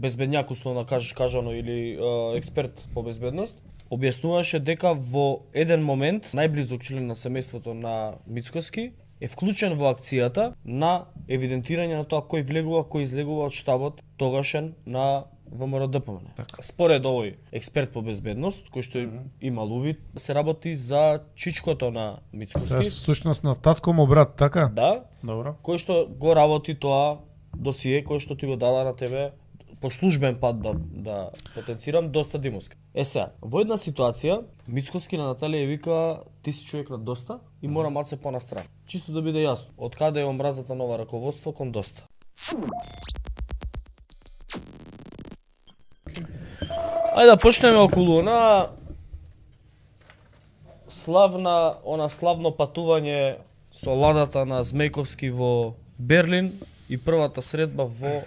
безбедњак условно кажано или експерт по безбедност, објаснуваше дека во еден момент најблизок член на семејството на Мицкоски е вклучен во акцијата на евидентирање на тоа кој влегува, кој излегува од штабот тогашен на ВМРО-ДПМН. Според овој експерт по безбедност, кој што имал увид, се работи за чичкото на Мицкоски. Всушност на татко му брат, така? Да. Добро. Кој што го работи тоа досие, кој што ти го дала на тебе по службен пат да потенцирам доста димовски. Сега, во една ситуација, Мицкоски на Наталија вика ти си човек на доста и мора малце понастрана. Чисто да биде јасно, од каде е омразата нова раководство кон доста. Ајде да почнеме околу она славно патување со ладата на Змејковски во Берлин и првата средба во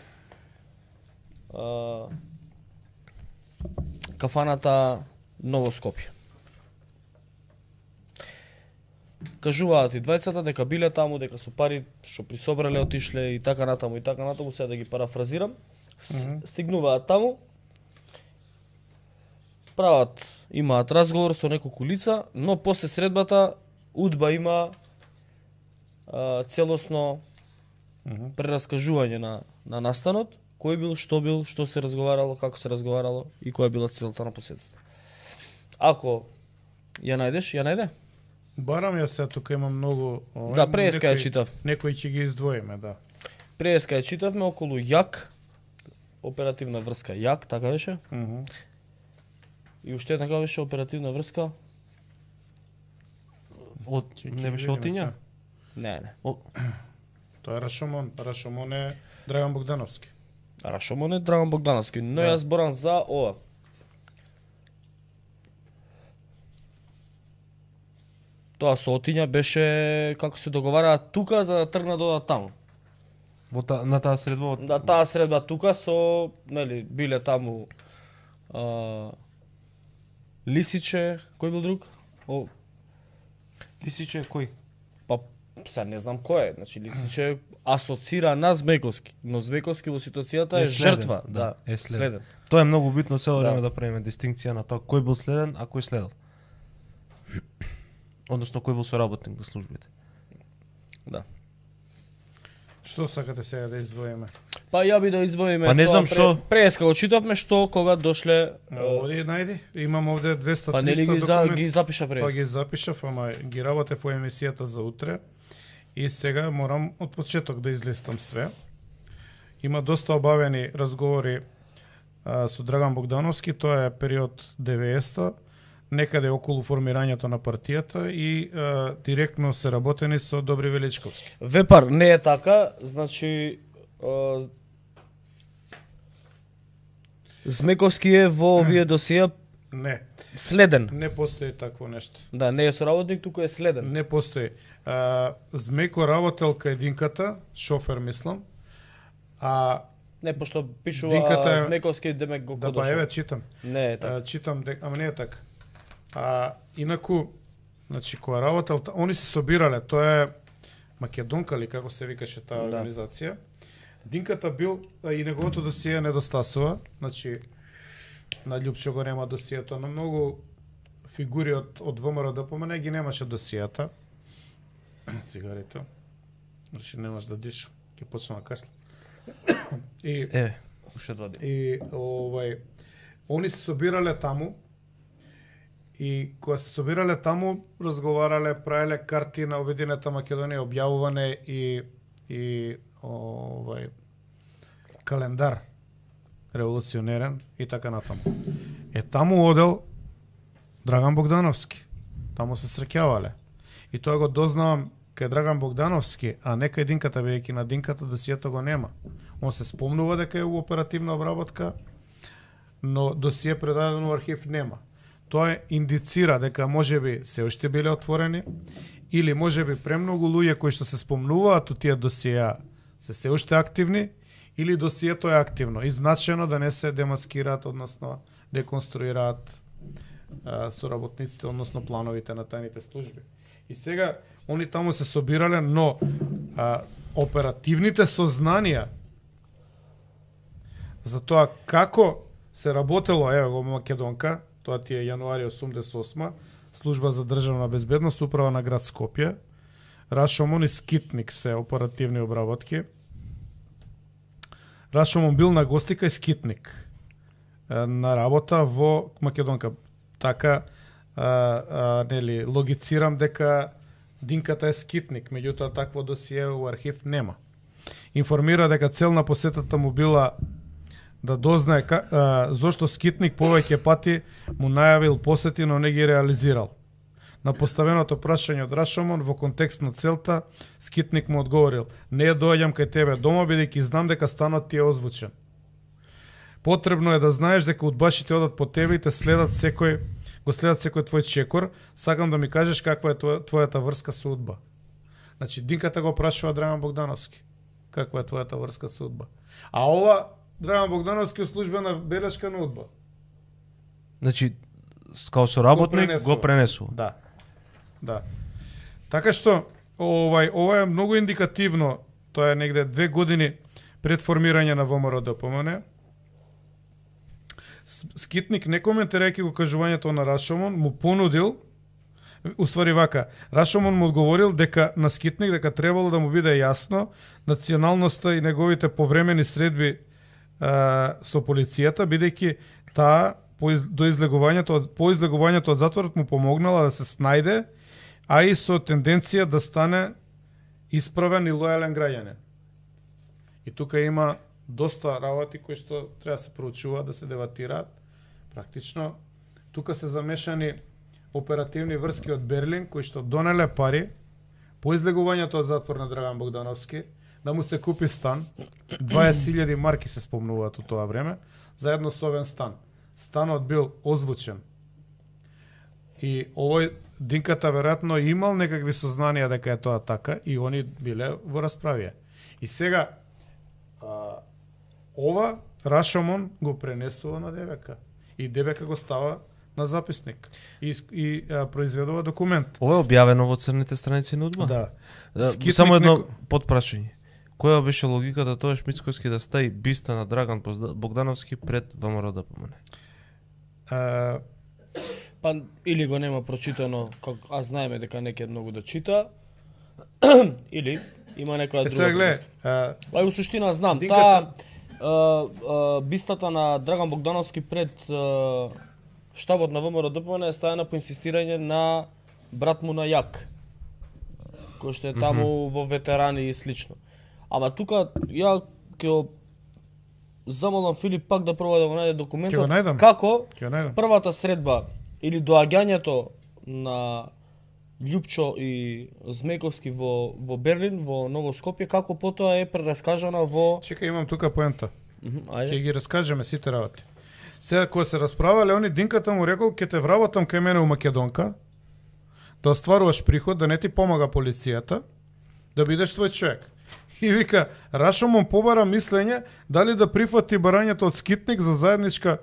кафаната Ново Скопје. Кажуваат и двајцата дека биле таму, дека со пари што присобрале отишле и така натаму, сега да ги парафразирам. Стигнуваат таму, имаат разговор со неколку лица, но после средбата УДБА има целосно прераскажување на настанот, кој бил, што се разговарало, како се разговарало и која била целта на посетата. Ако ја најдеш, ја најде? Барам ја се, тука има многу... Да, преска ја читав. Некои ќе ги издвоиме, да. Преска ја читавме околу ЈАК, оперативна врска ЈАК, така беше? И уште така беше оперативна врска? Не беше Отиња? Не. Тоа е Рашомон. Рашомон е Драган Богдановски. Рашомон е Драган Богдановски, но јас зборам за ова. Тоа со Отиња беше како се договараат тука за да тргнат да одат таму. На таа средба? Да, таа средба тука со, нели, биле таму Лисиче, кој бил друг? Лисиче кој? Па, сега не знам кој е, значи Лисиче асоцира на Змејковски, но Змејковски во ситуацијата е жртва, да, е следен. Тоа е многу битно цело време да правиме дистинкција на тоа кој бил следен, а кој следел. Односно кој бил соработник на службите. Да. Што сакате сега да издвоиме? Па ја би да издвоиме. Па не знам што. Преска го читавме што кога дошле. Оди најди. Имам овде 200-300 па нели ги запиша преска. Па ги запишав, ама ги работев во емисијата за утре. И сега морам од почеток да излистам све. Има доста обавени разговори со Драган Богдановски, тоа е период 90-та, некаде околу формирањето на партијата и директно се работени со Добри Величковски. Вепар, не е така, значи Змејковски е во овие досија Не. Следен. Не постои такво нешто. Да, не е соработник, туку е следен. Не постои. Змејко работел кај Динката, шофер мислам. Не, пошто пишува Динката Змејковски демек го да, кодоша. Да, еве читам. Не е така. Читам, ама не е така. Инаку, значи, која работел, они се собирале, тоа е Македонка ли, како се викаше таа организација. Динката бил, и неговото досие недостасува, значи, на Љупчо го нема досието, на многу фигури од ВМРО-ДПМН ги немаше досијата. Цигарите. Значи, немаш да диш, ќе почнам да кашлам. Уште 2 дена. И, они се собирале таму, и кога се собирале таму, разговарале, правеле карти на Обединета Македонија, објавуване и календар револуционерен и така натаму. Таму одел Драган Богдановски. Таму се среќавале. И тоа го дознавам кај Драган Богдановски, а не кај Динката, бидејќи на Динката досието го нема. Он се спомнува дека е у оперативна обработка, но досие предадено во архив нема. Тоа индицира дека можеби се уште биле отворени или можеби премногу луѓе кои што се спомнуваат од тие досија се уште активни или досието е активно и значено да не се демаскираат, односно деконструираат соработниците, односно плановите на тајните служби. И сега они таму се собирале, но оперативните сознанија за тоа како се работело, еве го Македонка, тоа ти е јануари 88, служба за државна безбедност, управа на град Скопје, Рашомон и Скитник се оперативни обработки. Рашомон бил на гости кај Скитник на работа во Македонка. Така нели логицирам дека Динката е Скитник, меѓутоа такво досие у архив нема. Информира дека цел на посетата му била да дознае зошто Скитник повеќе пати му најавил посети, но не ги реализирал. На поставеното прашање од Рашомон во контекст на целта, Скитник му одговорил: "Не доаѓам кај тебе дома, бидејќи знам дека станот ти е озвучен. Потребно е да знаеш дека удбашите одат по тебе и те следат секој твој чекор. Сакам да ми кажеш каква е твојата врска со удба." Значи Динката го прашува Драган Богдановски каква е твојата врска со удба. А ова Драган Богдановски е службена белешка на удба. Значи као соработник го пренесува. Да. Да. Така што ова е многу индикативно. Тоа е негде 2 години пред формирање на ВМРО ДПМН. Скитник, не коментирајќи го кажувањето на Рашомон, му понудил, уствари вака, Рашомон му одговорил дека на Скитник дека требало да му биде јасно националноста и неговите повремени средби со полицијата, бидејќи таа по излегувањето од затворот му помогнала да се снајде, а и со тенденција да стане исправен и лојален граѓанин. И тука има доста работи кои што треба да се проучуваат, да се дебатираат. Практично, тука се замешани оперативни врски од Берлин, кои што донеле пари по излегувањето од затвор на Драган Богдановски, да му се купи стан. 20.000 марки се спомнуваат од тоа време, заедно со овен стан. Станот бил озвучен. И овој Динката веројатно имал некакви сознанија дека е тоа така и они биле во расправија. И сега ова Рашомон го пренесува на ДБК. И ДБК го става на записник. И произведува документ. Ова е објавено во црните страници на УДБА? Да. Само едно подпрашање. Која беше логиката тоа Мицкоски да стави биста на Драган Богдановски пред ВМРО ДПМН? Па или го нема прочитано, а знаеме дека не ќе многу да чита, или има некоја друга врска. Па во суштина знам, бистата на Драган Богдановски пред штабот на ВМРО ДПМН е ставена по инсистирање на брат му на Јак, кој што е таму во ветерани и слично. Ама тука ја ќе замолам Филип пак да проба да го најде документот како првата средба или доаѓањето на Љупчо и Змејковски во Берлин, во Ново Скопје, како потоа е прераскажана во... Чекај, имам тука поента. Ќе ги раскажеме сите работи. Сега, кога се расправале, они Динката му рекол, ќе те вработам кај мене у Македонка, да остваруваш приход, да не ти помага полицијата, да бидеш свој човек. И вика, Рашомон побара мислење дали да прифати барањето од Скитник за заедничка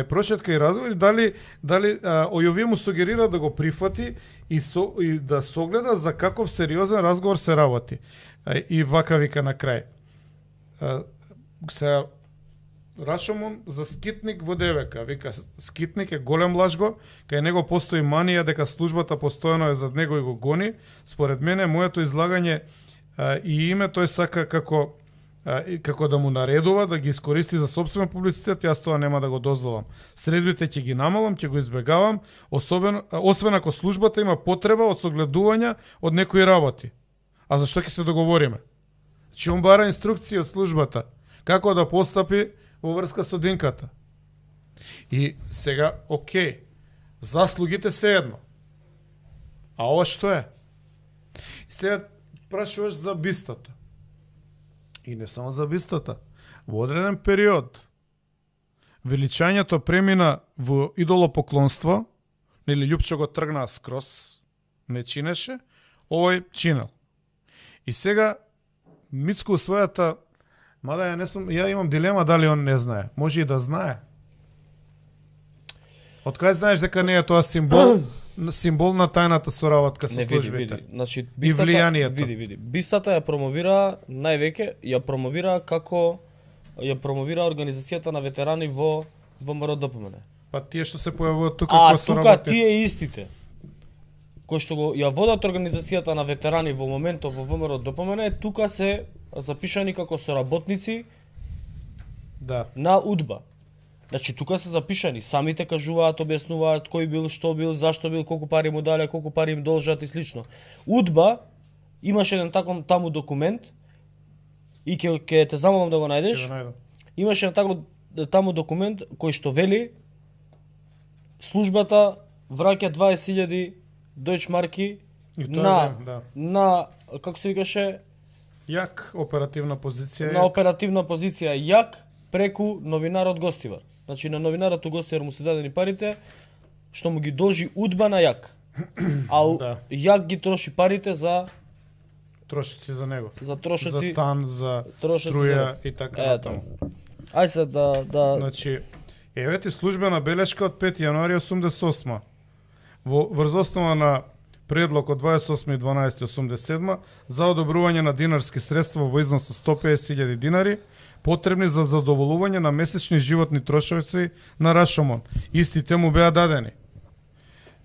прочетка и разговор, дали Ојови му сугерира да го прифати и да согледа за каков сериозен разговор се работи. И вака вика на крај. Сега Рашомон за Скитник во ДБК. Вика, Скитник е голем лажго, кај него постои манија дека службата постојано е зад него и го гони. Според мене, моето излагање и име тој сака како да му наредува, да ги искористи за собствен публицитет, јас тоа нема да го дозволам. Средбите ќе ги намалам, ќе го избегавам, освен ако службата има потреба од согледување од некои работи. А зашто ќе се договориме? Че он бара инструкции од службата како да постапи во врска со Динката. И сега, окей, заслугите се едно. А ова што е? И сега прашуваш за бистата. И не само за бистата. Во одреден период величањето премина во идолопоклонство, нели Љупчо го тргна скрос, не чинеше, овој чинел. И сега Мицко својата, мада ја имам дилема дали он не знае. Може и да знае. Од кај знаеш дека не е тоа символ на тајната соработка со службите? Види. Значи, и влијанието. Види. Бистата ја промовира највеќе, ја промовира како ја промовира организацијата на ветерани во ВМРО-ДПМН. Па тие што се појавуваат тука А кои се тука работници. тие истите кои што го ја водат организацијата на ветерани во моментов во ВМРО-ДПМН, тука се запишани како соработници Да. на УДБА. Значи тука се запишани, самите кажуваат, објаснуваат кој бил, што бил, зашто бил, колку пари му дале, колку пари им должат и слично. УДБА имаше еден таков таму документ и ќе те замолам да го Ќе најдеш. го најдам. Имаше еден таков таму документ кој што вели службата враќа 20.000 дојчмарки И тоа на е, да. на како се викаше, Јак оперативна позиција. на оперативна позиција јак преку новинарот Гостивар. Значи на новинарот Гостивар му се дадени парите што му ги должи УДБА на јак. А Да. јак ги троши парите за Трошици за него. трошоци. За стан, за трошоци струја и така Ето. натаму. Ај се да Значи, еве ти службена белешка од 5 јануари 88. Врз основа на предлог од 28.12.87 за одобрување на динарски средства во износ од 150.000 динари, потребни за задоволување на месечни животни трошоци на Рашомон. Истите му беа дадени.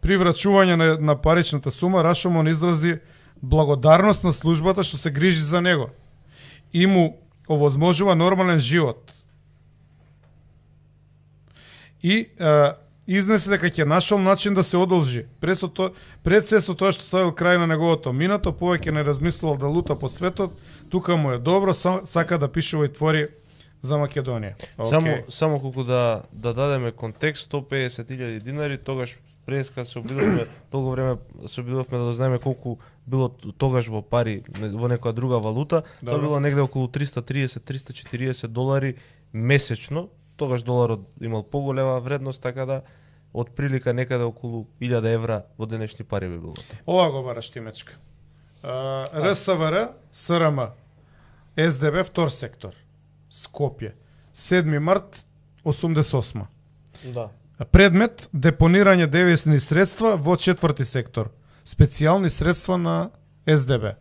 При врачување на паричната сума, Рашомон изрази благодарност на службата што се грижи за него и му овозможува нормален живот. И изнесе дека ќе нашол начин да се одолжи. Пред се со тоа што ставил крај на неговото минато, повеќе не размислувал да лута по светот, тука му е добро, сака да пишува и твори за Македонија. Само колку да дадеме контекст, 150.000 динари, тогаш преска се обидовме толку време се обидовме да дознаеме колку било тогаш во пари во некоја друга валута, тоа било негде околу 330-340 долари месечно. Тогаш доларот имал поголема вредност, така да од прилика некаде околу 1000 евра во денешни пари би било. Ова го бараш Тимечка. РСВР, СРМ, СДБ, втор сектор, Скопје, 7 март 88. да. Предмет депонирање девизни средства во четврти сектор, специјални средства на СДБ.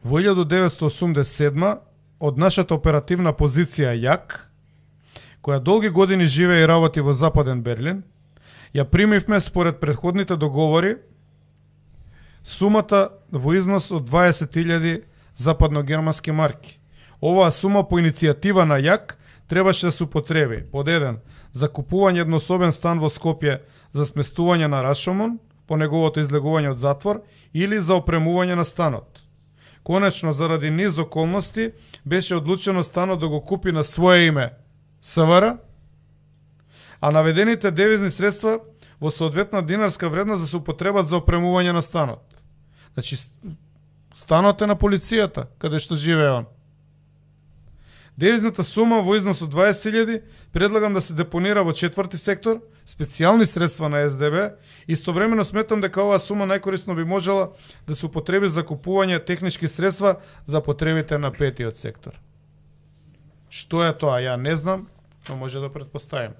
Во 1987 од нашата оперативна позиција ЈАК, која долги години живее и работи во Западен Берлин, ја примивме според претходните договори сумата во износ од 20.000 западногермански марки. Оваа сума по иницијатива на ЈАК требаше да се употреби под 1 за купување еднособен стан во Скопје за сместување на Рашомон по неговото излегување од затвор или за опремување на станот. Конечно, заради низ околности, беше одлучено станот да го купи на свое име СВР, а наведените девизни средства во соодветна динарска вредност да се употребат за опремување на станот. Значи, станот е на полицијата, каде што живее он. Девизната сума во износ од 20.000 предлагам да се депонира во четврти сектор, специјални средства на СДБ, истовремено сметам дека оваа сума најкорисно би можела да се употреби за купување технички средства за потребите на петиот сектор. Што е тоа, ја не знам, но може да предпоставим.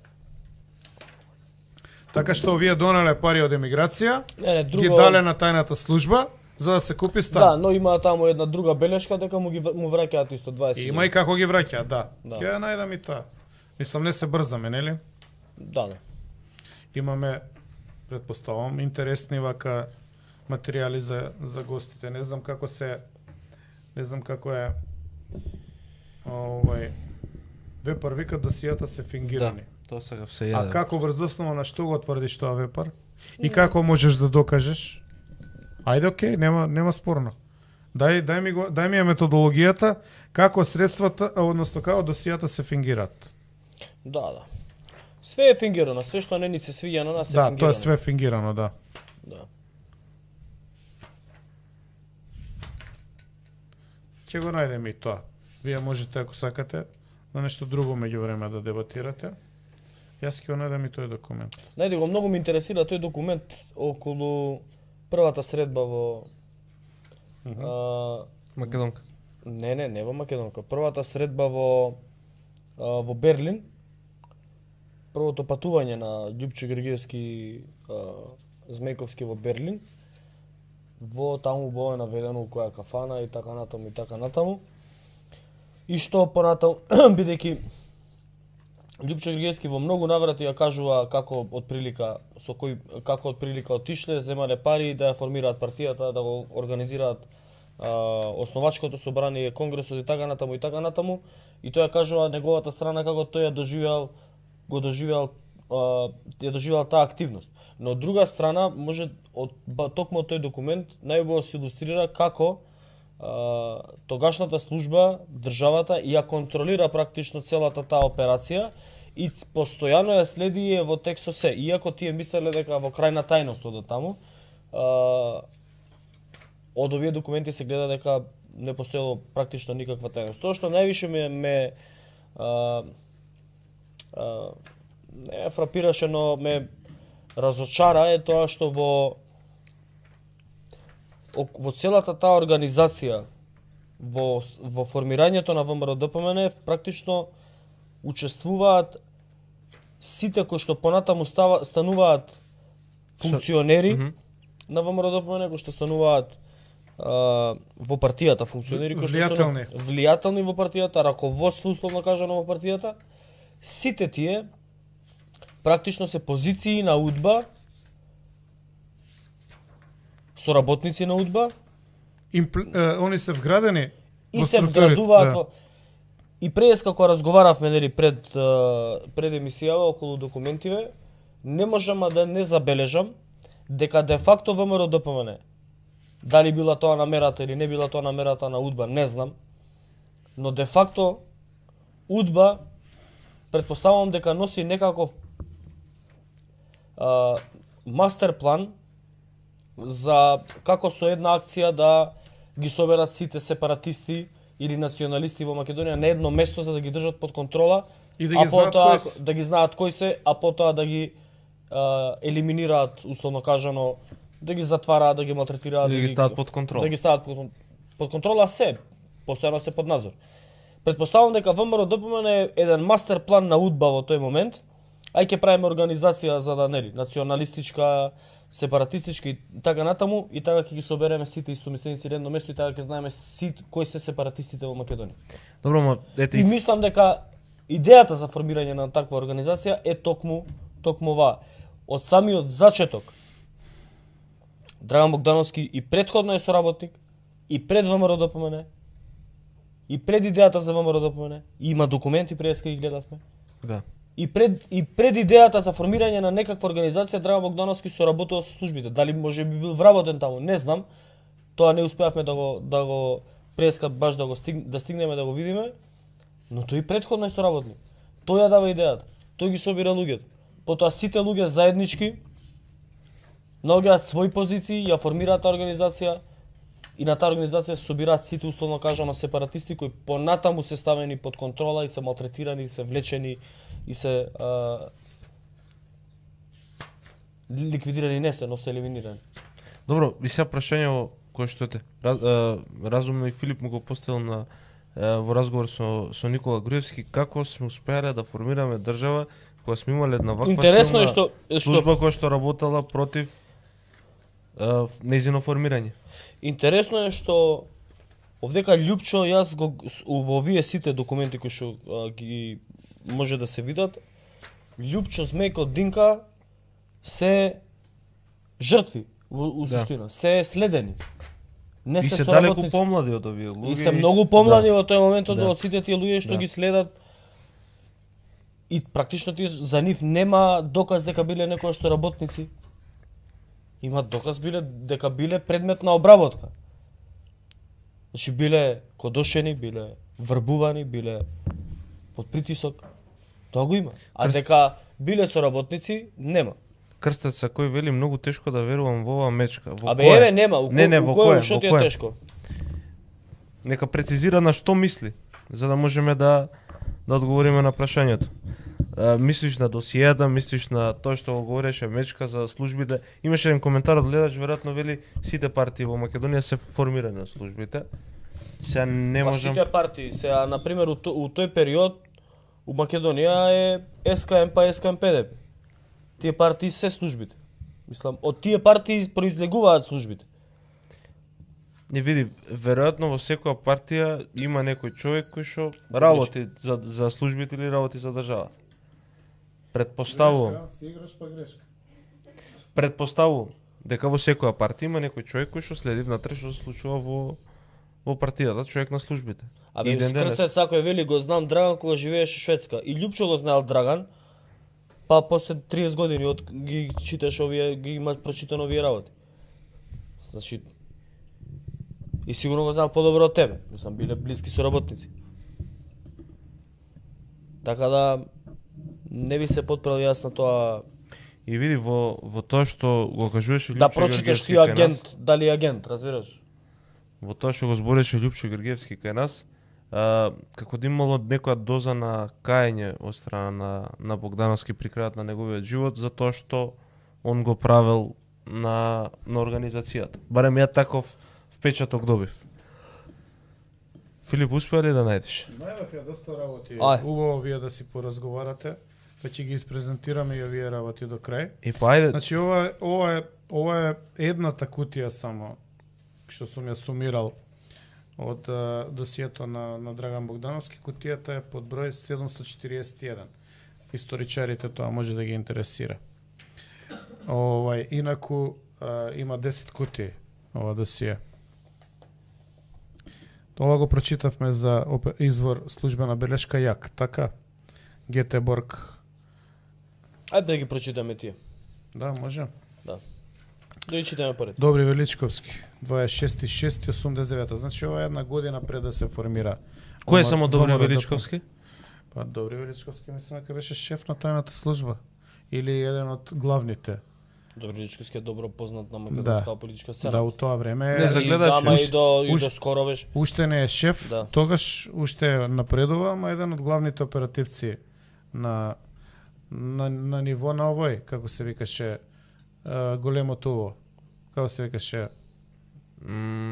Така што овие донеле пари од емиграција, ги дале на тајната служба, за да се купи стан. Да, но има таму една друга белешка дека му враќаат исто 20. Има и како ги враќаат, да. Да. Ќе ја најдам и тоа. Мислам, не се брзаме, нели? Да. Имаме, предпоставам, интересни вака материјали за гостите. Не знам како е Вепар вика досијата се фингирани. Да, тоа сега се А јаде. како врз основа на што го тврдиш тоа Вепар? И како можеш да докажеш? Ајде, окей, нема спорно. Дај ми ја методологијата како средствата, односно како досијата се фингираат. Да. Све е фингирано, све што не ни се свиѓа на нас е Да, фингирано. тоа е све фингирано, да. Да. Ќе го најдеме и тоа. Вие можете, ако сакате, на нешто друго меѓу време да дебатирате. Јас ќе го најдем и тој документ. Најде го, многу ме интересира тој документ околу првата средба во Македонка. не во Македонка. Првата средба во Берлин. Првото патување на Љупчо Георгиевски Змејковски во Берлин. Во таму было наведено у која кафана и така натаму. и што понатаму бидејќи Љупчо Григевски во многу наврати ја кажува како отприлика отишле, земале пари да ја формираат партијата, да го организираат основачкото собрание, конгресот и така натаму и така натаму, и тој ја кажува неговата страна како тој ја доживеал таа активност. Но од друга страна може токму тој документ најубаво се илустрира како тогашната служба, државата ја контролира практично целата таа операција и постојано ја следи и во текст со се, иако тие мислеле дека во крајна тајност одат таму. Од овие документи се гледа дека не постоело практично никаква тајност. Тоа што највише ме фрапираше, но ме разочара е тоа што во целата таа организација, во формирањето на ВМРО-ДПМН практично учествуваат сите кои што понатаму стануваат функционери на ВМРО-ДПМН, кои што стануваат во партијата, функционери кои што влијателни во партијата, раководство условно кажано во партијата, сите тие практично се позиции на УДБА, соработници на УДБА, они се вградени и се вградуваат во... И пред како разговаравме нели пред емисијава околу документиве, не можам да не забележам дека де факто ВМРО-ДПМН, дали била тоа намерата или не била тоа намерата на УДБА, не знам, но де факто УДБА претпоставувам дека носи некаков мастер план за како со една акција да ги соберат сите сепаратисти или националисти во Македонија на едно место за да ги држат под контрола и да ги знаат кои се, а потоа да ги елиминираат, условно кажано, да ги затвараат, да ги малтретираат, да ги стават под контрола. Да ги стават под контрола се, постојано се под надзор. Претпоставувам дека ВМРО-ДПМН е еден мастер план на УДБА во тој момент, ај ќе правиме организација за да нели националистичка, сепаратистички и така натаму, и така ќе ги собереме сите истомисленици на едно место и така ќе знаеме кои се сепаратистите во Македонија. Добро, ма ете и мислам дека идејата за формирање на таква организација е токму оваа. Од самиот зачеток Драган Богдановски и претходно е соработник, и пред ВМРО-ДПМН, и пред идејата за ВМРО-ДПМН, има документи пред ги гледавме. Да. И пред идејата за формирање на некаква организација, Драган Богдановски соработува со службите. Дали може би бил вработен таму, не знам. Тоа не успеавме да го преска баш да стигнеме да го видиме, но тој претходно е соработник. Тој ја дава идејата. Тој ги собира луѓето. Потоа сите луѓе заеднички наоѓаат своји позиции, ја формираат организација и на таа организација се собираат сите условно кажано сепаратисти кои понатаму се ставени под контрола и се малтретирани, и се влечени и се ликвидирани, не се, но се елиминирани. Добро, и сега прашање кое што ете разумно и Филип му го поставил на во разговор со Никола Груевски, како сме успеале да формираме држава која сме имале една ваква силна служба која што работела против нејзино формирање. Интересно е што овдека Љупчо, јас во овие сите документи кои што ги може да се видат, Љупчо, Змејко, Динка се жртви у суштина, се следени. Не се се далеку помлади од овие луѓе. И се многу помлади во тој момент од сите тие луѓе што ги следат. И практично за нив нема доказ дека биле некојаш што работници. Има доказ дека биле предмет на обработка. Значи биле кодошени, биле врбувани, биле под притисок. Тоа го има. А дека биле соработници, нема. Крстец кој вели многу тешко да верувам во оваа мечка. Во Абе еве нема, во кој што ти е тешко? Нека прецизира на што мисли, за да можеме да одговориме на прашањето. Мислиш на досијата, мислиш на тоа што го говореше Мечка за службите. Имаше еден коментар од гледач, веројатно вели сите партии во Македонија се формирани од службите. Сега не можам... Сите партии, сега на пример у тој период у Македонија е СКМП, СКМПД. Тие партии се службите. Мислам, од тие партии произлегуваат службите. Не види, веројатно во секоја партија има некој човек кој што работи за службите или работи за државата. Предпоставувам Си играш па грешка. дека во секоја партија има некој човек кој што следи внатре што се случува во партијата, човек на службите. Абе, И ден денес. Крстец сакој вели го знам Драган кога живееше Шведска. И Лјупчо го знаел Драган, па после 30 години од ги читаш овие, ги има прочитано овие работи. Значи, и сигурно го знаел подобро од тебе. Мислам, биле блиски соработници. Така да, не би се потправил јас на тоа И види во тоа што го кажуваше Лјупчо да прочиташ Георгиевски ти кај агент, нас, дали е агент, разбираш? во тоа што го збореше Лјупчо Георгиевски кај нас, како да имало некоја доза на каење од страна на Богдановски при крајот на неговиот живот за тоа што он го правел на организацијата. Барем ја таков впечаток добив. Филип, успеа ли да најдеш? Најдов ја доста работи. Ај. Убаво вие да си поразговарате, па ќе ги испрезентираме и овие работи до крај. И па ајде, Значи ова е едната кутија само што сум ја сумирал од досието на Драган Богдановски. Кутијата е под број 741. Историчарите тоа може да ги интересира. Инаку има 10 кутии ова досие. Ова го прочитавме за извор службена белешка Јак, така? Гетеборг. Ајде да ги прочитаме тие. Да, може. Да ги читаме поред. Добри Величковски, 26.6.89. Значи ова е една година пред да се формира. кој е само Добри ВМРО. Величковски? Па Добри Величковски мислам дека беше шеф на тајната служба или еден од главните. Добри Личковски е добро познат на македонската политичка сцена. Да, у тоа време Не, за гледаш, ама и до уш- скоро беше. уште не е шеф, Да. тогаш уште напредува, ама еден од главните оперативци на ниво на овој, како се викаше, големото ово. Како се викаше?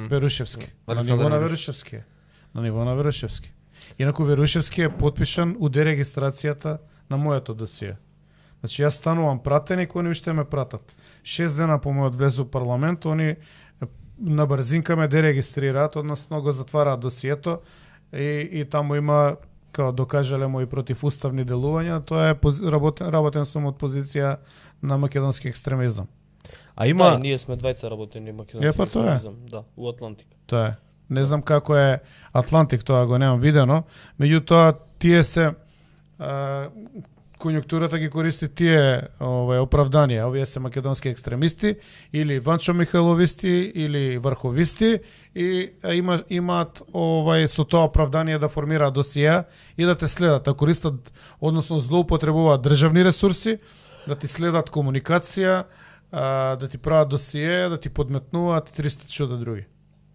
Верушевски. На Александар ниво на Верушевски. Верушевски. На ниво на Верушевски. Инаку Верушевски е подпишан у дерегистрацијата на моето досие. Значи јас станувам пратеник, они уште ме пратат. 6 дена по мојот влез у парламент, они на брзинка ме дерегистрираат, односно го затвараат досието и таму има као докажале мои противуставни делувања, тоа е работен сум од позиција на македонски екстремизам. А има Да, ние сме двајца работени македонски Па тоа е. екстремизам. Да, у Атлантик. Тоа е. Не знам како е Атлантик, тоа го немам видено, меѓутоа тие се конјунктурата ги користи тие оправданија. Овие се македонски екстремисти или Ванчо Михайловисти или врховисти и имаат со тоа оправдание да формираат досија и да те следат, да користат, односно злоупотребуваат државни ресурси, да ти следат комуникација, да ти прават досие, да ти подметнуваат и 300 чуда други.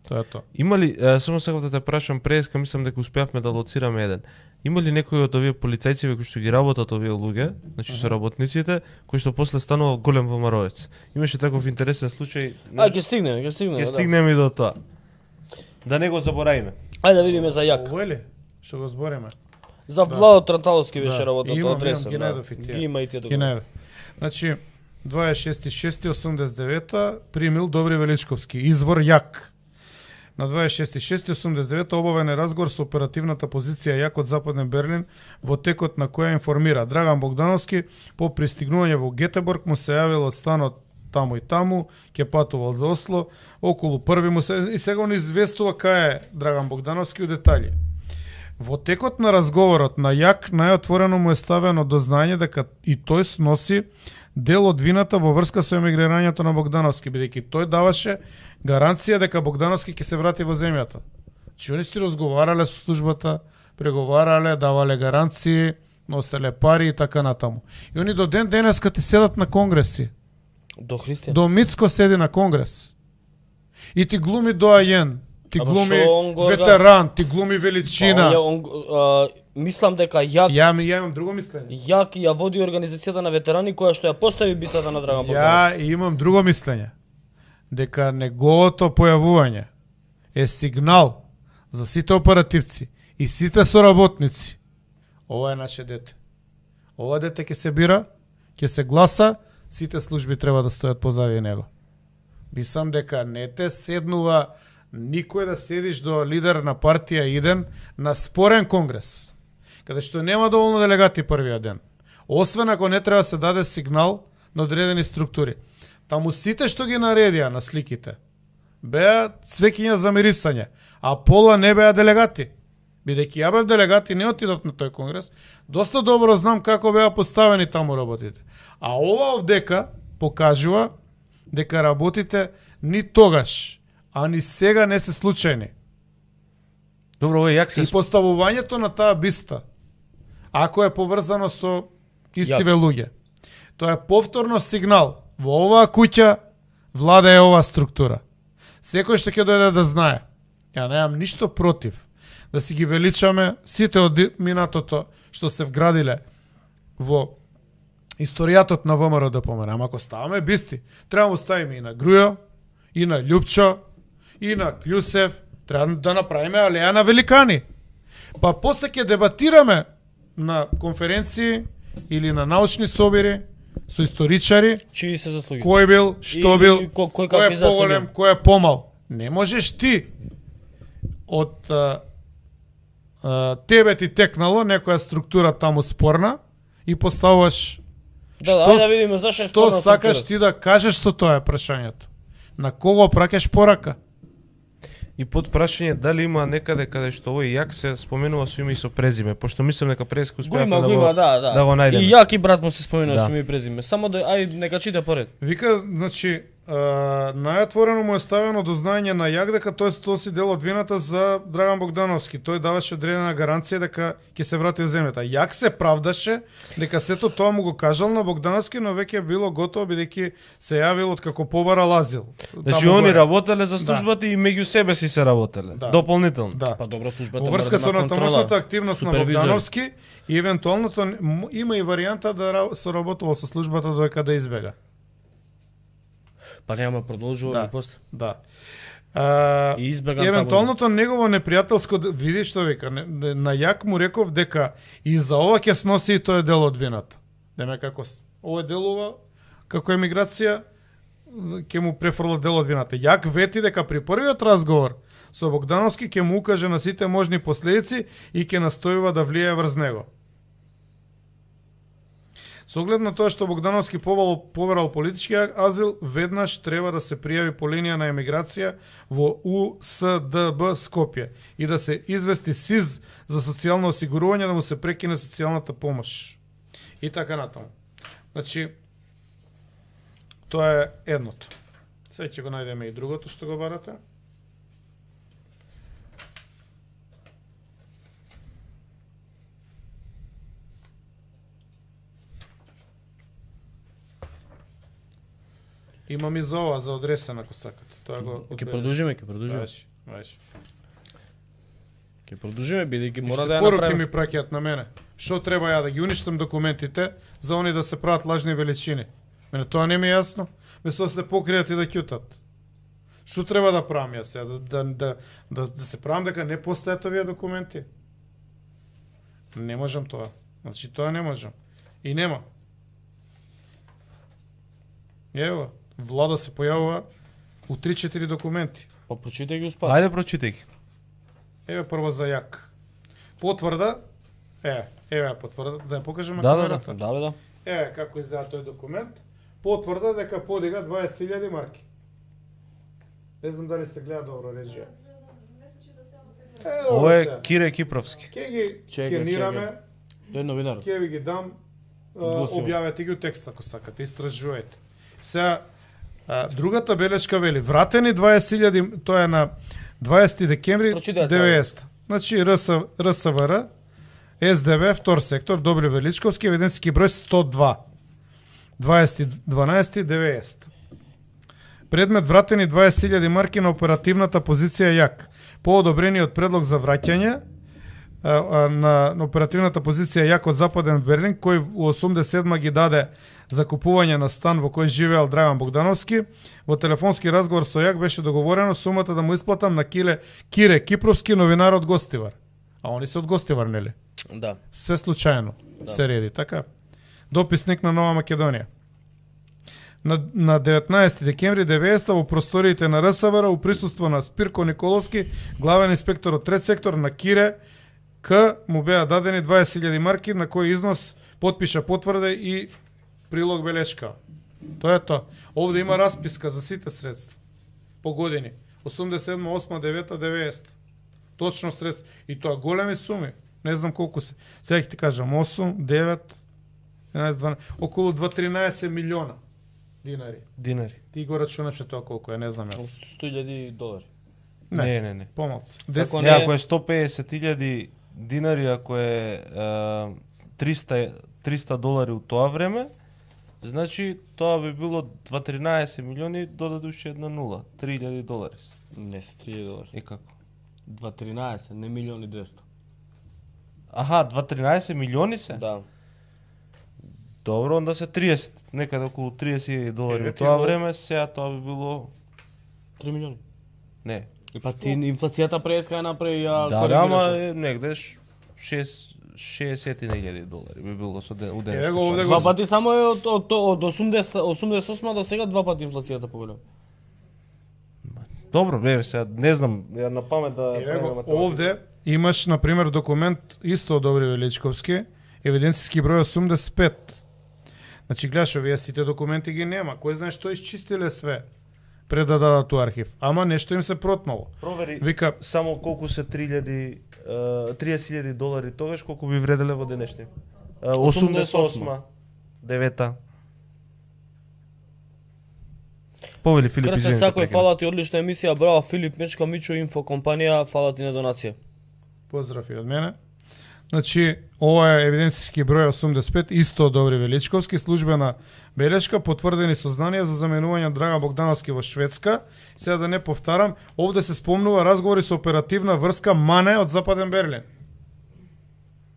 Тоа е тоа. Има ли, само сакав да те прашам преска, мислам дека успеавме да лоцираме еден. Има ли некој од овие полицајци кои што ги работат овие луѓе, значи со работниците, кои што после станува голем ВМРО-ец? Имаше таков интересен случај. Ќе стигнеме, Ќе стигнеме и до тоа. Да не го заборавиме. Ајде да видиме за Јак. Ово е ли? Што го збориме? За Владо Транталовски беше Да. работата Имам, адресен. ги Да. најдов и тие. Ги има и тие Ги договори. најдов. Значи 26.6.89 примил Добри Величковски, извор Јак. На 26.6.89 обавен е разговор со оперативната позиција Јак од Западен Берлин, во текот на која информира Драган Богдановски по пристигнување во Гетеборг му се јавил од станот таму и таму, ќе патувал за Осло, околу први му се и сега он известува кај е Драган Богдановски у детали. Во текот на разговорот на Јак најотворено му е ставено до знање дека и тој сноси дел од вината во врска со емигрирањето на Богдановски, бидејќи тој даваше гаранција дека Богдановски ќе се врати во земјата. Че они си разговарале со службата, преговарале, давале гаранции, носеле пари и така натаму. И они до ден денеска ти седат на конгреси. До Христијан. До Мицко седи на конгрес. И ти глуми доајен, ти Ама глуми шо он го ветеран, ти глуми величина. Мислам дека Јак Ја имам друго мислење. Јак ја води организацијата на ветерани која што ја постави бистата на Драган Богдановски. Ја имам друго мислење. Дека неговото појавување е сигнал за сите оперативци и сите соработници. Ова е наше дете. Ова дете ќе се бира, ќе се гласа, сите служби треба да стојат позади него. Мислам дека не те седнува никој да седиш до лидер на партија иден на спорен конгрес, каде што нема доволно делегати првиот ден. Освен ако не треба се даде сигнал на одредени структури. Таму сите што ги наредија на сликите беа цвеќиња за мирисање, а пола не беа делегати. Бидејќи ја бев делегат и не отидов на тој конгрес, доста добро знам како беа поставени таму работите. А ова овдека покажува дека работите ни тогаш, а ни сега не се случајни. Добро, ова јак се И поставувањето на таа биста, ако е поврзано со истиве луѓе, тоа е повторно сигнал. Во оваа куќа влада е оваа структура. Секој што ќе дојде да знае. Ја немам ништо против да си ги величаме сите од минатото што се вградиле во историјатот на ВМРО ДПМН. Ама ако ставаме бисти, треба да му ставиме и на Грујо, и на Љупчо, и на Клјусев, треба да направиме алеја на великани. Па после ќе дебатираме на конференции или на научни собири со историчари, Чии се заслуги? кој бил, што бил, кој кој е поголем, кој е помал. Не можеш ти од тебе ти текнало некоја структура таму спорна и поставуваш Да, да видиме зашто е што спорна сакаш структура. ти да кажеш со тоа прашањето. На кого праќаш порака? И под прашање дали има некаде каде што овој јак се споменува со име и со презиме, пошто мислам дека преска Го успеавме има, го има, да. да го најдеме. И јак и брат му се спомена Да. со име и презиме. Само да ај нека чита поред. Вика, значи, најотворено му е ставено до знаење на Јак дека тој стоси дел од вината за Драган Богдановски. Тој даваше одредена гаранција дека ќе се врати во земјата. Јак се правдаше дека сето тоа му го кажал на Богдановски, но веќе било готово бидејќи се јавил од како побарал азил. Значи Таму они горе. работеле за службата и меѓу себе си се работеле. Да. Дополнително. Да. Па добро, службата Во мора врска да со има контрола. натамошната активност на супервизори. Богдановски и евентуалното има и варијанта да соработувал со службата додека да избега. Па нема продолжува Да. и после. Да. И избегам и таму. евентуалното негово непријателско, види што вика, на Јак му реков дека и за ова ќе сноси и тој дел од вината. Деме како овој делува како емиграција ќе му префрла дел од вината. Јак вети дека при првиот разговор со Богдановски ќе му укаже на сите можни последици и ќе настојува да влијае врз него. Со оглед на тоа што Богдановски поверал политички азил, веднаш треба да се пријави по линија на емиграција во УСДБ Скопје и да се извести СИЗ за социјално осигурување да му се прекине социјалната помош. И така натаму. Значи, тоа е едното. Сега ќе го најдеме и другото што го барате. Имам и за ова, за одресен, ако сакате. Тоа го Ќе продолжиме, ќе продолжиме. Важи. Ќе продолжиме бидејќи мора Мора да ја поруки направиме. ми праќаат на мене. Што треба ја да ги уништам документите за они да се прават лажни величини? Мене тоа не ми е јасно. Ме со се покријат и да ќутат. Што треба да правам јас сега? Да се правам дека не постојат овие документи? Не можам тоа. Значи тоа не можам. И нема. Ево, влада се појавува у 3-4 документи. Па прочитај ги успа. Ајде прочитај ги. Еве прво за Јак. Потврда. Еве ја потврда, да ја покажеме Да, камерата. Да, бе, да. Еве како изгледа тој документ. Потврда дека подига 20.000 марки. Не знам дали се гледа добро режија. Ова е Кире Кипровски. Ке ги Чекај, скенираме, Тој е новинар. ке ви ги дам, Гостува. објавете ги у текст ако сакате, истражувајте. Сега, другата белешка вели, вратени 20.000, тоа е на 20 декември Прочитај 90. Значи РСВР, СДБ, втор сектор, Добри Величковски, евиденски број 102. 20.12.90. Предмет вратени 20.000 марки на оперативната позиција Јак. По одобрениот предлог за враќање на оперативната позиција Јак од Западен Берлин, кој во 87 ги даде за купување на стан во кој живеел Драган Богдановски, во телефонски разговор со Јак беше договорено сумата да му исплатам на Кире Кипровски, новинар од Гостивар. А они се од Гостивар, нели? Да. Се случајно се реди, така? Дописник на Нова Македонија. на 19 декември 90 во просториите на РСВР у присуство на Спирко Николовски, главен инспектор од трет сектор, на Кире К му беа дадени 20.000 марки, на кој износ потпиша потврда и прилог белешка. Тоа е тоа. Овде има расписка за сите средства по години. 87, 8, 9, 90. Точно средства. И тоа големи суми. Не знам колку се. Сега ќе ти кажам 8, 9, 11, 12, околу 2-13 милиона динари. Ти го рачунаш тоа колку е, не знам јас. $100,000. Не. Помалку. Како Не, ако е 150.000 динари, ако е $300 у тоа време, значи тоа би било 2-13 милиони, додадуваше една нула, $3,000. Не се $3,000. И како? 2,13, не 1,200,000. Аха, 2-13 милиони се? Да. Добро, онда се 30, некаде околу $30,000 Еве у ти тоа во- време, сега тоа би било 3 милиони. не. Па ти инфлацијата преска ја направи ја Да, ама е негде 60.000 долари би било со у денешни Еве го овде шанси. го- Два пати само е од 88 до сега два пати инфлацијата поголема. Добро, бе, сега не знам, ја на памет да Еве правиме го, математика. овде имаш, например, документ исто од Добри Величковски, евиденцијски број 85. Значи, гледаш, овие сите документи ги нема. Кој знае што исчистиле све пред да дадат у архив. Ама нешто им се протнало. Провери Вика, само колку се $30,000 тогаш, колку би вределе во денешни. 88, 9. Повели Филип, Крсен извините, Сакој, прекинав. фала ти, одлична емисија, браво Филип Мечка, Мичо Инфо компанија, фала ти на донација. поздрав и од мене. Значи, ова е евиденцијски број 85, исто од Добри Величковски, службена белешка, потврдени сознанија за заменување Драган Богдановски во Шведска. Сега да не повторам, овде се спомнува разговори со оперативна врска Мане од Западен Берлин,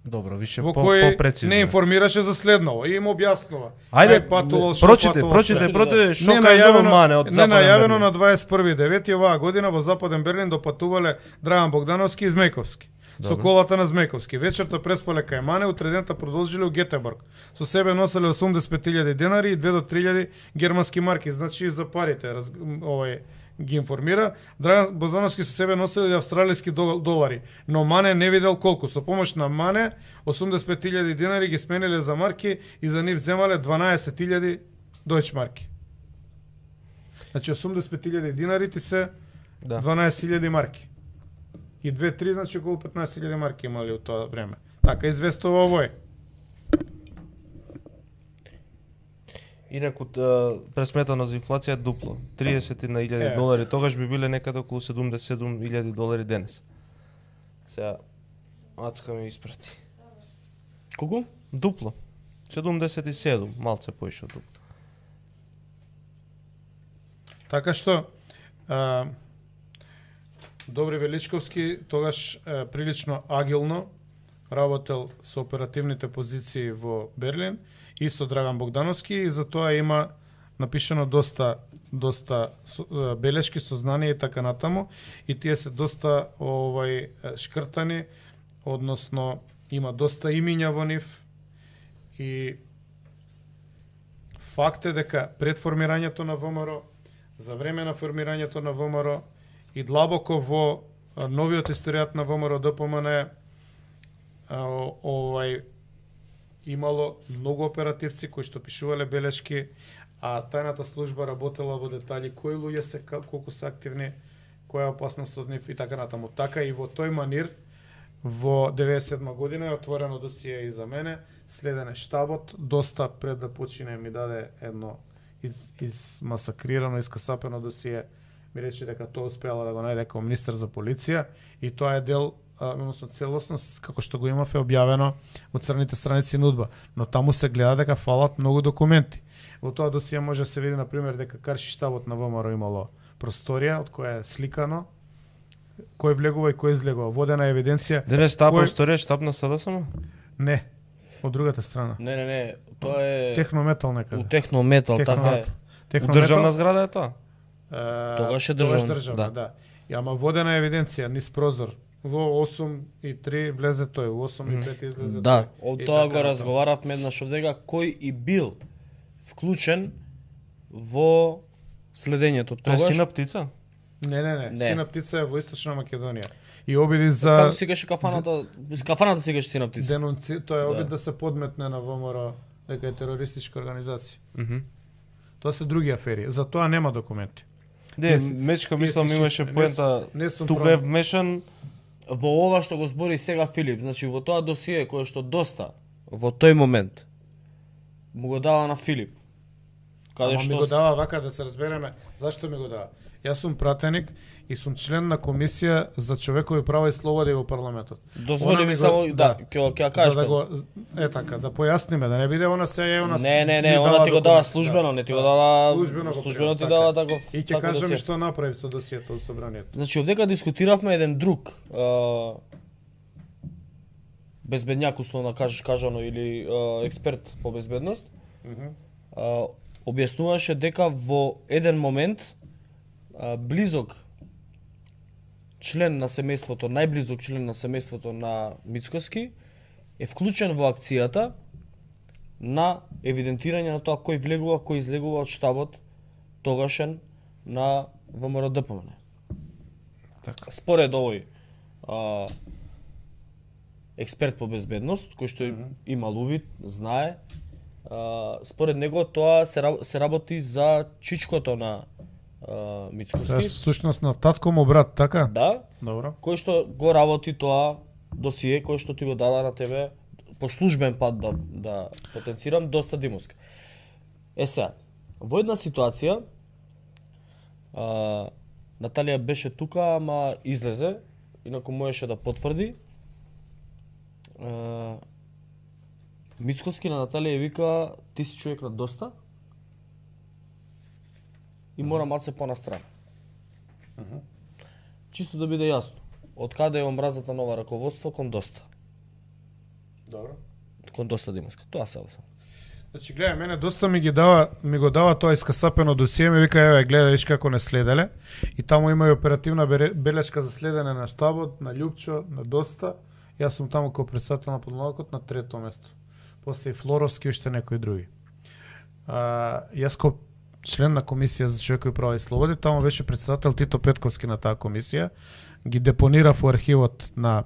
Добро, више во кој попрецизно. не информираше за следново и им објаснува. Ајде, Кај патувал, што прочите, патувал, прочите, што. прочите, што Не кажува најавено, Мане од не Западен најавено Берлин. на 21.9. оваа година во Западен Берлин допатувале Драган Богдановски и Змејковски. Со Добро. колата на Змејковски. Вечерта преспале кај Мане, утредента продолжиле у Гетеборг. Со себе носеле 85.000 денари и 2 до 3.000 германски марки, значи и за парите ги информира. Драган Богдановски со себе носеле австралиски долари, но Мане не видел колку. Со помош на Мане 85.000 денари ги смениле за марки и за нив земале 12.000 дојч марки. Значи 85.000 динари ти се Да. 12.000 марки. И 2-3, значи околу 15.000 марки имали у тоа време. Така известува овој. Инаку пресметано за инфлација дупло. 30.000 Е. долари, тогаш би биле некаде околу $77.000 денес. Сега Ацка ми испрати. Колку? Дупло. 77, малце поише од дупло. Така што Добри Величковски тогаш прилично агилно работел со оперативните позиции во Берлин и со Драган Богдановски и за тоа има напишано доста белешки, сознанија и така натаму и тие се доста шкртани, односно има доста имиња во нив и факт е дека пред формирањето на ВМРО, за време на формирањето на ВМРО и длабоко во новиот историјат на ВМРО ДПМН имало многу оперативци кои што пишувале белешки, а тајната служба работела во детали кои луѓе се, колку се активни, која е опасност од нив и така натаму. Така и во тој манир во 97 година е отворено досие и за мене, следен е штабот, доста пред да почине ми даде едно измасакрирано, искасапено досие, ми рече дека тоа успеала да го најде како министер за полиција и тоа е дел, односно целосност, како што го имав е објавено во црните страници НУДБА, но таму се гледа дека фалат многу документи. Во тоа досие може да се види, например, дека Карши штабот на ВМРО имало просторија од која е сликано кој влегува и кој излегува, водена евиденција. Денес таа Кој- просторија штаб на СД само? Не, од другата страна. Не, тоа е Технометал у некаде. Технометал, така е. У државна зграда е тоа? Тогаш е државна, да. да. И ама водена евиденција низ прозор. Во 8:03 влезе тој, во 8:05 излезе Да, тој. од И тоа така го натаму. разговаравме еднаш овдека кој и бил вклучен во следењето Тоа е тогаш. сина птица? Не. Не. Сина птица е во Источна Македонија. И обиди за Како се каше кафаната? Кафаната се каше сина птица. тоа е обид Да. да се подметне на ВМРО дека е терористичка организација. Мгм. Тоа се други афери. За тоа нема документи. Не, Ти си- Мечка ти мислам си имаше чист- поента не сум тука прав- е вмешан. Во ова што го збори сега Филип, значи во тоа досие кое што доста во тој момент му го дава на Филип. Каде Ама ми што го дава вака да се разбереме. Зашто ми го дава? Јас сум пратеник и сум член на комисија за човекови права и слободи во парламентот. дозволи Она ми ми само го- да, да. ќе кажеш. За да го така, да појасниме, да не биде она се она Не, ми она дава ти го дава документ. службено, Да. не ти го дава Службено службено ти така дава е. таков. И ќе такво кажам досие. што направи со досието во собранието. Значи овдека дискутиравме еден друг безбедњак условно кажано или експерт по безбедност. Објаснуваше дека во еден момент близок член на семејството, најблизок член на семејството на Мицкоски е вклучен во акцијата на евидентирање на тоа кој влегува, кој излегува од штабот тогашен на ВМРО ДПМН. Така. Според овој експерт по безбедност, кој што имал увид, знае, според него тоа се работи за чичкото на Тоа е Мицкоски. всушност на татко му брат, така? Да, Добро. кој што го работи тоа досие, кој што ти го дада на тебе по службен пат да потенцирам доста димовска. Е сега, во една ситуација Наталија беше тука, ама излезе, инаку можеше да потврди. Мицкоски на Наталија вика, ти си човек на доста и мора малце понастрана. Чисто да биде јасно, од каде е омразата нова раководство кон доста. Добро. Кон доста димовска. Тоа се сам. Значи, гледај, мене доста ми го дава тоа искасапено досие, ми вика, еве, гледај, виж како не следеле. И таму има и оперативна белешка за следене на штабот, на Љупчо, на доста. Јас сум таму како председател на подмолокот на трето место. После и Флоровски и уште некои други. Јас како член на комисија за човекови права и слободи, таму беше председател Тито Петковски на таа комисија. Ги депонирав во архивот на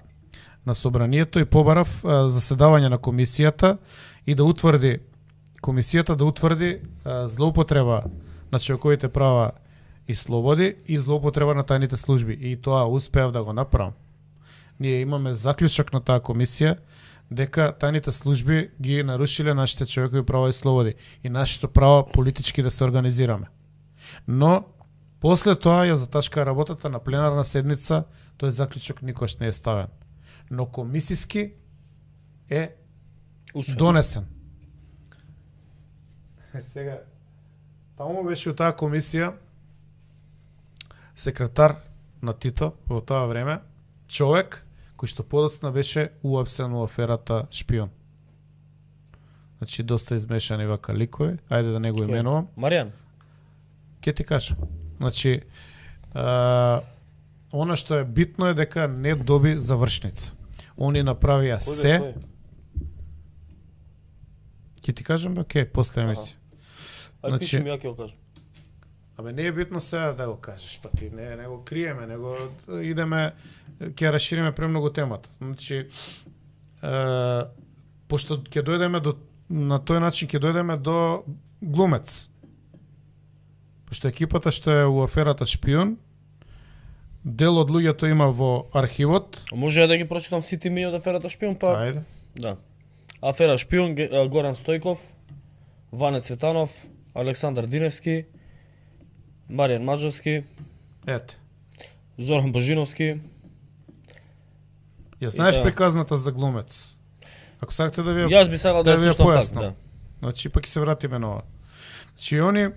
собранието и побарав заседавање на комисијата и да утврди злоупотреба на човековите права и слободи и злоупотреба на тајните служби. И тоа успеав да го направам. Ние имаме заклучок на таа комисија дека тајните служби ги нарушиле нашите човекови права и слободи и нашето право политички да се организираме. Но после тоа ја заташка работата на пленарна седница, тој заклучок никош не е ставен. Но комисиски е донесен. Сега, таму беше у таа комисија секретар на Тито во тоа време, човек кој што подоцна беше уапсен во аферата Шпион. Значи, доста измешани вака ликови, ајде да не го именувам. Маријан? Ке ти кажам. Значи, она што е битно е дека не доби завршница. Они направија се. Ке ти кажам, бе, ке, после емисија. Ај пиши ми, ја ќе го кажам. Абе, не е битно сега да го кажеш, па ти не го криеме, него идеме, ќе расшириме премногу темата. Значи, пошто ќе дојдеме на тој начин ќе дојдеме до глумец. Пошто екипата што е у аферата Шпион, дел од луѓето има во архивот. Може да ги прочитам сите имиња од аферата Шпион, па... Ајде. Да. Афера Шпион, Горан Стојков, Ване Цветанов, Александар Диневски, Маријан Маđовски, Ете. Зоран Божиновски. Ја знаеш да. приказната за глумец? Ако сакате да ви ја... Јас би сакал да ја ви ја слушам пак, појаснам. да. Значи, пак ќе се вратиме на ова. Значи, они,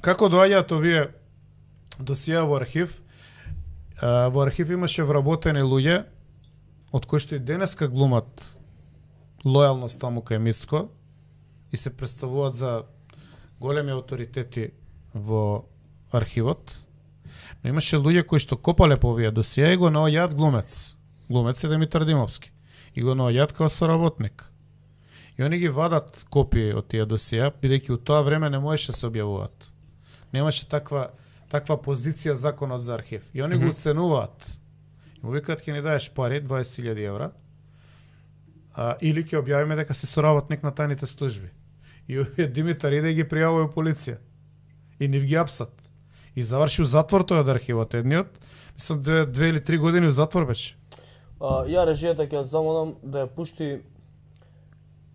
како доаѓаат овие досија во архив, во архив имаше вработени луѓе, од кои што и денеска глумат лојалност таму кај Мицко и се представуваат за големи авторитети во архивот. Но имаше луѓе кои што копале по овие досија и го наоѓаат глумец. Глумец е Димитар Димовски. И го наоѓаат као соработник. И они ги вадат копии од тие досија, бидејќи у тоа време не можеше да се објавуваат. Немаше таква позиција законот за архив. И они го оценуваат. Му викаат ќе ни даеш пари, 20.000 евра, или ќе објавиме дека си соработник на тајните служби. И Димитар иде и ги пријавува полиција. И нив ги апсат. И заврши у затвор тој од архивот едниот. Мислам 2 или 3 години у затвор беше. Ја режијата ќе ја замолам да ја пушти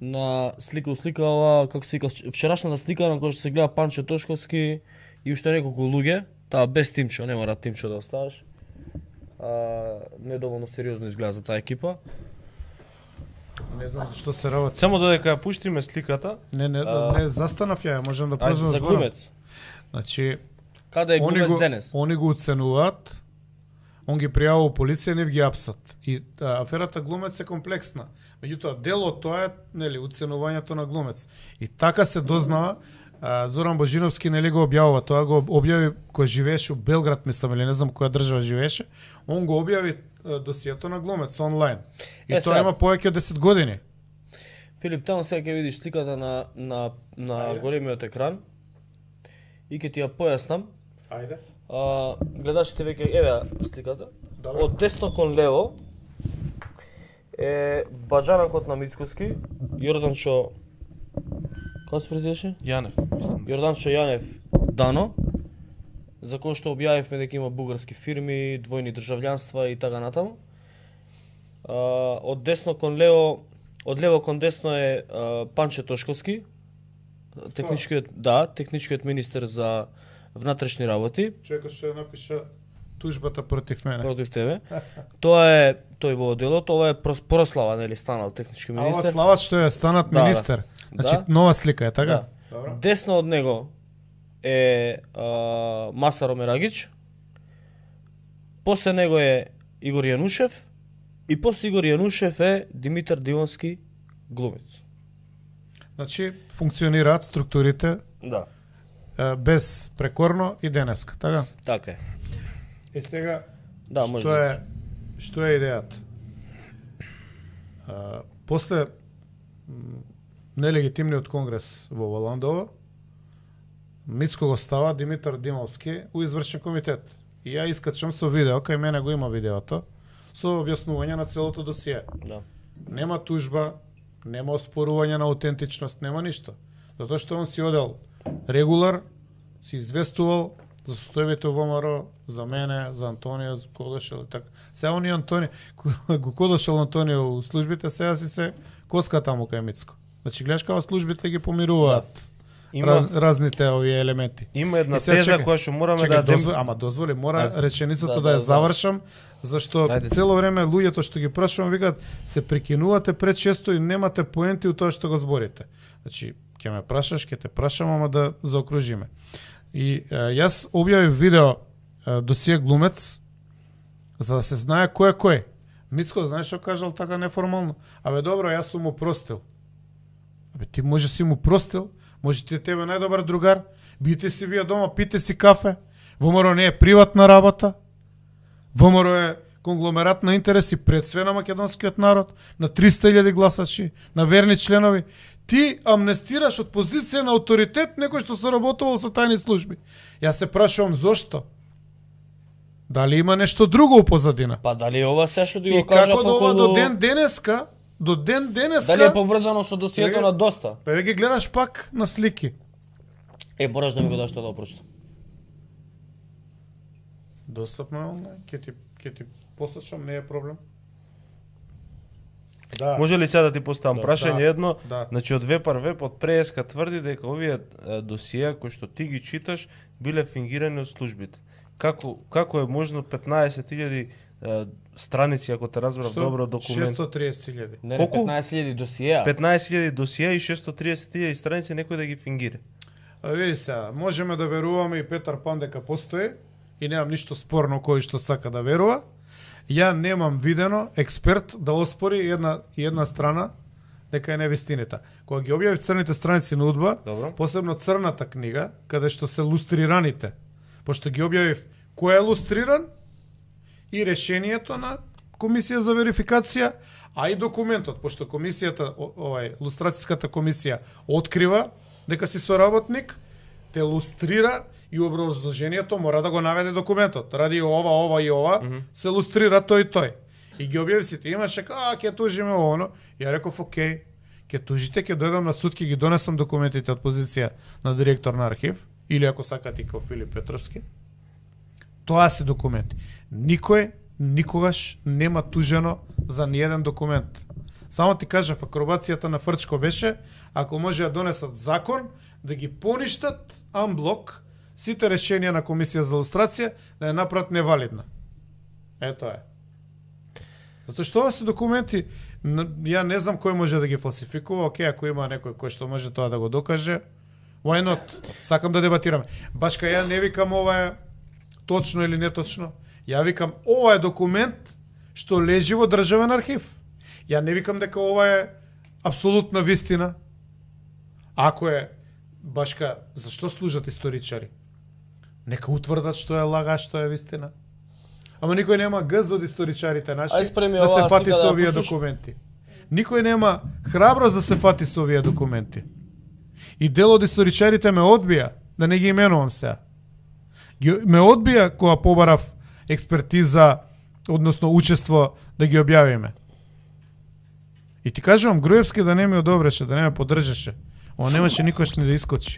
на слика ова, како се вика, вчерашната слика на која што се гледа Панче Тошковски и уште неколку луѓе, таа без Тимчо, не мора Тимчо да оставаш. Недоволно сериозно изгледа за таа екипа. Не знам зашто се работи. Само додека ја пуштиме сликата. Не застанав ја, можам да продолжам За да зборам. глумец. Значи, Каде е глумец денес? Они го оценуваат, он ги пријавува полиција, нив ги апсат. И аферата глумец е комплексна. Меѓутоа, дел од тоа е, нели, оценувањето на глумец. И така се дознава, Зоран Божиновски нели го објавува, тоа го објави кој живееше у Белград, мислам, или не знам која држава живееше, он го објави досието на глумец онлайн. И тоа сега има повеќе од 10 години. Филип, таму сега ќе видиш сликата на големиот екран и ќе ти ја појаснам. Ајде. Гледачите веќе еве сликата. Добро. Од десно кон лево е баџанакот на Мицкоски, Јорданчо, како се презиваше? Јанев, мислам. Јорданчо Јанев Дано, за кој што објавивме дека има бугарски фирми, двојни државјанства и така натаму. Од десно кон лево, од лево кон десно е Панче Тошковски, техничкиот министер за внатрешни работи. Човекот што ја напиша тужбата против мене. Против тебе. Тоа е тој во одделот, ова е Прослава, нели, станал технички А ова министер. Слават што е станат Да, министер. Значи Да. нова слика е, така? Да. Добро. Десно од него е Масаро Мерагич. После него е Игор Јанушев и после Игор Јанушев е Димитар Дивонски, глумец. Значи функционираат структурите Да. безпрекорно и денеска, така? Така е. И сега Да, може што да е што е идејата? После нелегитимниот конгрес во Воландова, Мицко го става Димитар Димовски у извршен комитет. И ја искачам со видео, кај мене го има видеото, со објаснување на целото досие. Да. Нема тужба, нема оспорување на аутентичност, нема ништо. Затоа што он си одел регулар, си известувал за состојбите во ВМРО, за мене, за Антонио, за Кодошел и така. Сега он и Антонио, го Кодошел Антонио у службите, сега си се коска таму кај Мицко. Значи гледаш како службите ги помируваат разните овие елементи. Има една И сега теза чекај, која што мораме чекај, да ама дозволи, мора Ајде. реченицата Да, да ја да, завршам, зашто Ајде. цело време луѓето што ги прашувам викаат се прекинувате пречесто и немате поенти у тоа што го зборите. Значи, ќе ме прашаш, ќе те прашам, ама да заокружиме. И јас објавив видео досие глумец за да се знае кој е кој. Мицко, знаеш што кажал така неформално? Абе добро, јас сум му простил. Абе ти може си му простил, може ти е тебе најдобар другар, бите си вие дома, пите си кафе. ВМРО не е приватна работа. ВМРО е конгломерат на интереси пред све на македонскиот народ, на 300.000 гласачи, на верни членови. Ти амнестираш од позиција на авторитет некој што соработувал со тајни служби. Јас се прашувам зошто? Дали има нешто друго у позадина? Па дали ова се што ти И го кажав како до ова околу... до ден денеска, Дали е поврзано со досието Сега- на доста? Па ве ги гледаш пак на слики. Мораш да ми го даш тоа да го прочитам. Достапно е онлайн, ќе ти послушам, не е проблем. Да. Може ли сега да ти поставам Да. прашање Да. едно? Да. Значи од Вепар Веб од преска тврди дека овие досија кои што ти ги читаш биле фингирани од службите. Како е можно 15.000 страници, ако те разбрав добро, документ? 630.000. Не, Колку? 15.000 досиеа. 15.000 досија и 630.000 страници некој да ги фингира. А види сега, можеме да веруваме и Петар Пан дека постои и немам ништо спорно кој што сака да верува. Ја немам видено експерт да оспори една страна дека е невистината. Кога ги објавив црните страници на УДБА, Добро. посебно црната книга, каде што се лустрираните, пошто ги објавив кој е лустриран и решението на комисија за верификација, а и документот, пошто комисијата, лустрацијската комисија открива дека си соработник, те лустрира И образложението мора да го наведе документот. Ради ова и ова, се илустрира тој и тој. И ги објави сите. Имаше, ќе тужиме оно. Ја реков, окей, ќе тужите, ќе дојдам на суд, ќе ги донесам документите од позиција на директор на архив, или ако сакате како Филип Петровски. Тоа се документи. Никој никогаш нема тужено за ниеден документ. Само ти кажав, акробацијата на Фрчко беше, ако може да донесат закон, да ги поништат амблок сите решенија на Комисија за лустрација, да ја направат невалидна. Ето е. Затоа што ова се документи, ја не знам кој може да ги фалсификува, окей, ако има некој кој што може тоа да го докаже, why not? Сакам да дебатираме. Башка, ја не викам ова е точно или неточно. Ја викам ова е документ што лежи во државен архив. Ја не викам дека ова е апсолутна вистина. Ако е, башка, зашто служат историчари? Нека утврдат што е лага, што е вистина. Ама никој нема гз од историчарите наши да се фати со овие документи. Никој нема храброст да се фати со овие документи. И дел од историчарите ме одбија, да не ги именувам сега. Ме одбија кога побарав експертиза, односно учество да ги објавиме. И ти кажувам, Груевски да не ми одобреше, да не ме поддржеше. Он немаше никош ни да искочи.